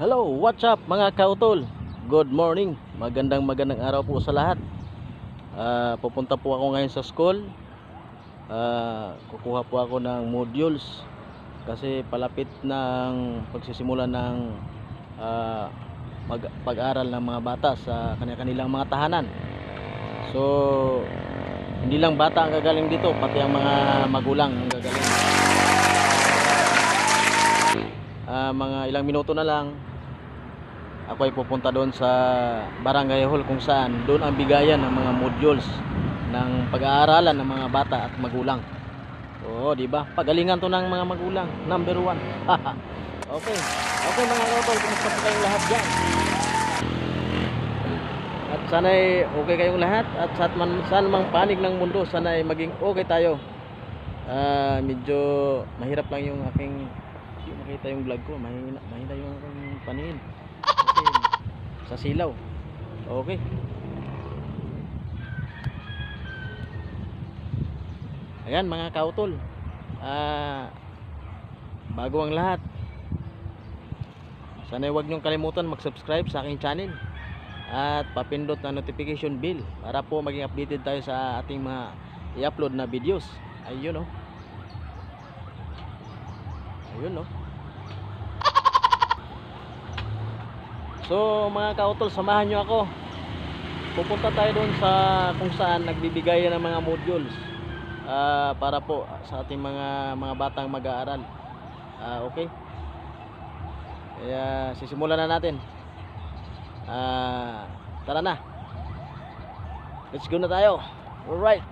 Hello, what's up mga kautol? Good morning, magandang araw po sa lahat. Pupunta po ako ngayon sa school. Kukuha po ako ng modules kasi palapit ng pagsisimula ng pag-aral ng mga bata sa kanilang mga tahanan. So, hindi lang bata ang gagaling dito, pati ang mga magulang ang gagaling. Mga ilang minuto na lang ako ay pupunta doon sa barangay hall kung saan doon ang bigayan ng mga modules ng pag-aaralan ng mga bata at magulang. Oo, di ba? Pagalingan to ng mga magulang, number 1. Okay. Okay mga kautol, kumusta po kayong lahat diyan? At sana'y okay kayong lahat at saan mang panig ng mundo, sana'y maging okay tayo. Medyo mahirap lang yung aking hindi makita yung vlog ko, mahina yung aking paningin kasi sa silaw. Okay. Ayan mga kautol, bago ang lahat, sana huwag niyong kalimutan mag-subscribe sa aking channel at papindot na notification bell para po maging updated tayo sa ating mga i-upload na videos. Ayun, ayun. So mga kautol, samahan nyo ako. Pupunta tayo doon sa kung saan nagbibigayan ng mga modules para po sa ating mga batang mag-aaral. Okay. Kaya sisimulan na natin. Tara na. Let's go na tayo. Alright.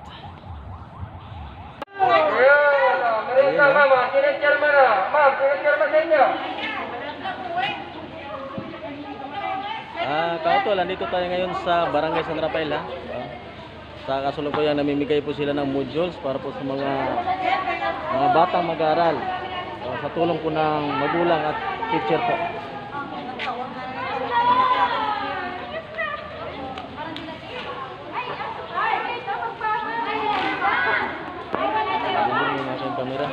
Mereka mama, sinetjar mana? Ma'am, sinetjar sa inyo. Kautol, andito tayo ngayon sa Barangay San Rafael, ha. Sa kasalukuyan namimigay po sila ng modules para po sa mga batang mag-aaral sa tulong po ng magulang at teacher po. Nabili yung aking camera.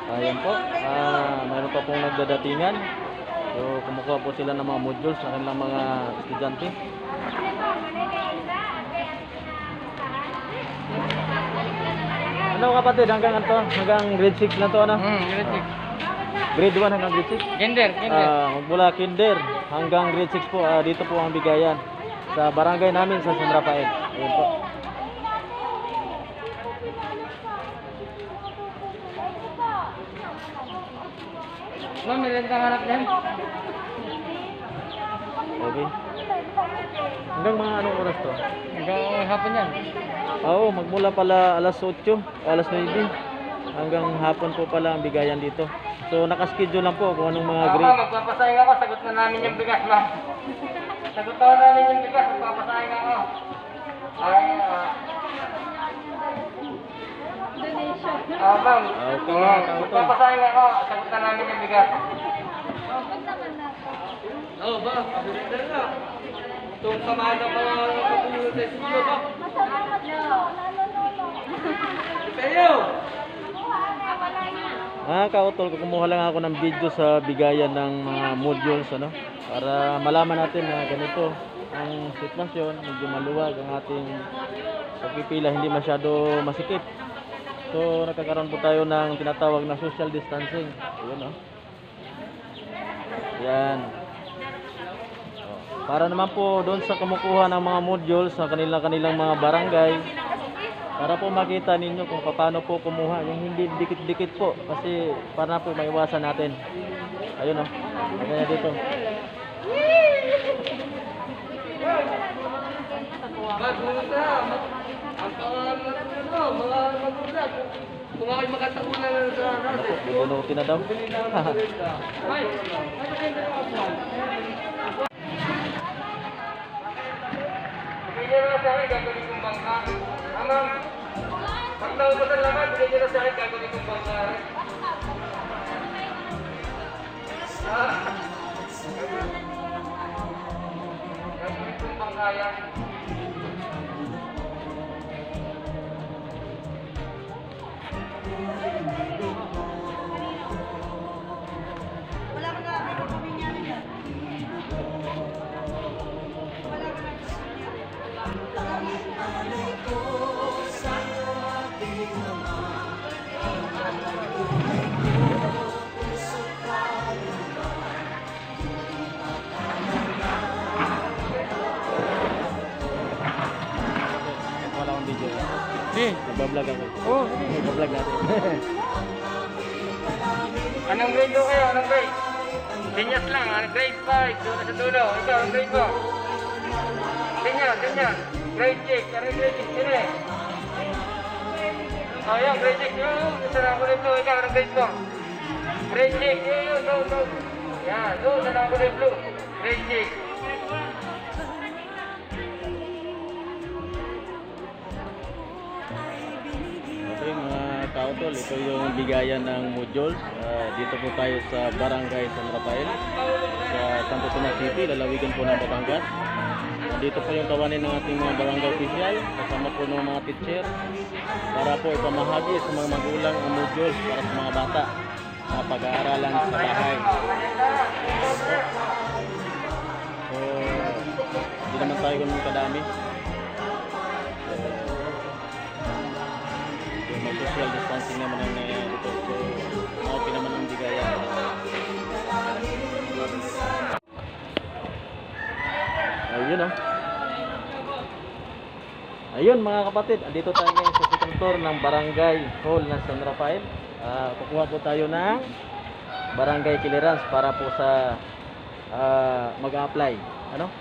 Ayan po, mayroon pa pong nagdadatingan. So kumukuha po sila ng mga modules sa kanilang mga estudyante. Ano kapatid, hanggang grade 6 na to, ano? Grade 6. Grade 1 hanggang grade 6? Kinder. Mula kinder hanggang grade 6 po, dito po ang bigayan sa barangay namin sa San Rafael. Ayan po. Ma'am, merendang hanap yan. Okay. Hanggang mga anong oras to? Hanggang hapon yan. Oo, magmula pala alas 8, alas 9 hanggang hapon po pala ang bigayan dito. So nakaschedule lang po kung anong mga grade. Ma'am, magpapasayang ako. Sagot na namin yung bigas, ma'am. Sagot na namin yung bigas. Magpapasayang ako. Ma'am. Okay mga kautol. Magpapasayang ako. Sagot na namin yung bigas. Ba? Kabilitan na. Itong kamana pa kapulong sa studio ba? Kayo! Kautol, kumuha lang ako ng video sa bigayan ng mga modules, ano, para malaman natin na ganito ang sitwasyon, medyo maluwag ang ating pagpipila, hindi masyado masikip. So nagkakaroon po tayo ng tinatawag na social distancing. Ayun, yan. Para naman po doon sa kumukuha ng mga modules sa kanilang mga barangay, para po makita ninyo kung paano po kumuha, yung hindi dikit-dikit po, kasi para po maiwasan natin. Ayun, kaya dito. Kung ako'y makatakunan na sa natin. Bubunutin na daw. Bigyan nyo na sa akin, gagawin kong bangka. Ma'am, pag naubusan naman, bigyan nyo na sa akin, gagawin kong bangka. Gagawin kong bangka yan. Nagbablog ako. Oo, sige. Nagbablog natin. Anong grade mo kayo? Anong grade? Sinyas lang, grade 5, doon na sa dulo. Ikaw, anong grade mo? Sinyas. Grade 6, anong grade 6? Sino eh? Oh, yan, grade 6. Yun, isa lang ako blue. Ikaw, anong grade mo? Grade 6, yun, doon. Yan, doon, isa lang ako blue. Grade 6. Okay mga kautol, ito yung bigayan ng modules. Dito po tayo sa Barangay San Rafael sa Santo Tomas City, lalawigan po ng Batangas. Dito po yung kawanin ng ating mga barangay official, kasama po ng mga teacher para po ipamahagi sa mga magulang ang modules para sa mga bata na pag-aaralan sa bahay. So, hindi naman tayo ganun kadami. May social distancing naman ang nangyayari dito. So, okay naman ang bigayan. Ayun oh. Ayun mga kapatid, andito tayo ngayon sa second floor ng Barangay Hall ng San Rafael. Kukuha po tayo ng barangay clearance para po sa mag-a-apply. Ano?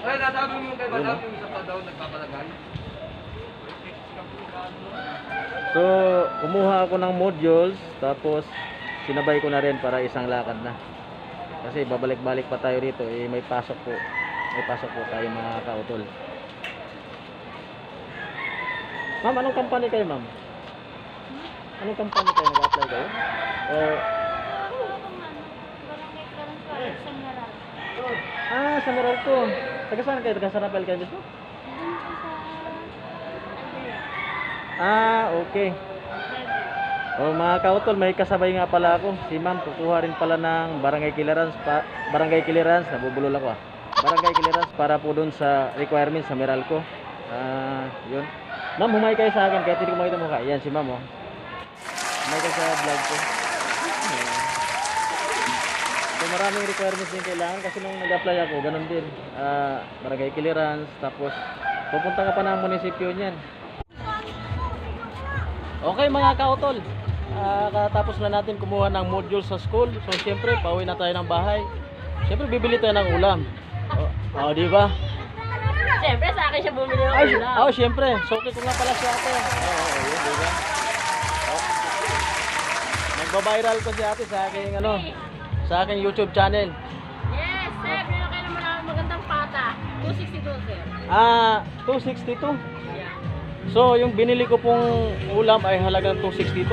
Ay, natawag mo kay Madam yung isa pa daw nagpapalagay. So, kumuha ako ng modules, tapos sinabay ko na rin para isang lakad na. Kasi babalik-balik pa tayo rito, eh may pasok po. May pasok po tayo mga kautol. Ma'am, anong company kayo, ma'am? Anong company kayo? Nag-apply kayo? Sa Meralco. Taga saan kayo? Taga San Rafael kayo dito? Okay. Mga kautol, may kasabay nga pala ako. Si ma'am, kukuha rin pala ng barangay clearance. Nabubulol ako barangay clearance para po dun sa requirements sa Meralco. Yun. Ma'am, humay kayo sa akin kahit hindi ko makita mukha. Yan si ma'am oh. Humay kayo sa vlog ko. So maraming requirements din kailangan kasi nung nag-apply ako, ganun din. Barangay clearance, tapos pupunta ka pa ng munisipyo niyan. Okay mga kautol, katapos na natin kumuha ng module sa school. So siyempre, pauwi na tayo ng bahay. Siyempre, bibili tayo ng ulam. Di ba? Siyempre, sa akin siya bumili ng ulam. Siyempre. Soki ko nga pala si ate. Yun, di ba? Nagba-viral ko si ate sa aking, sa aking YouTube channel. Yes, sir. Meron kayo naman ang magandang pata. 262, sir. 262. Yeah. So, yung binili ko pong ulam ay halagang 262.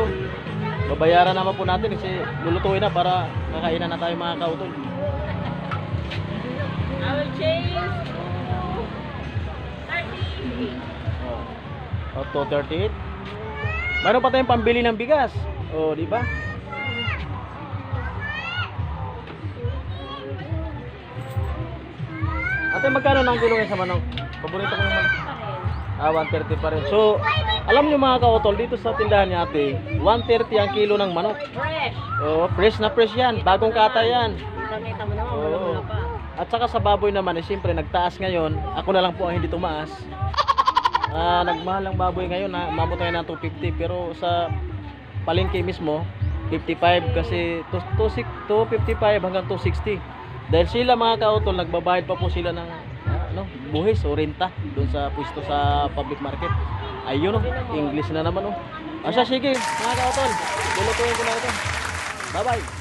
Babayaran naman po natin kasi lulutuin na para kakainan na tayo mga kautol. I will change to 38. 38. Mayroon pa tayong pambili ng bigas. Di ba? Ate, magkano nang kilo ngayon sa manok? Paborito ko yung manok. 130 pa rin. So, alam niyo mga kautol, dito sa tindahan ni ate, 130 ang kilo ng manok. Fresh. Fresh na fresh yan. Bagong kata yan. Kita mo naman, wala pa. At saka sa baboy naman, siyempre nagtaas ngayon. Ako na lang po ang hindi tumaas. Nagmahal ang baboy ngayon, umabot ngayon ng 250. Pero sa palengke mismo, 55 kasi 255 hanggang 260. Dahil sila mga kautol, nagbabayad pa po sila ng buhis o renta doon sa pwesto sa public market. Ayun English na naman Sige mga kautol, lulutuin ko na ito. Bye bye.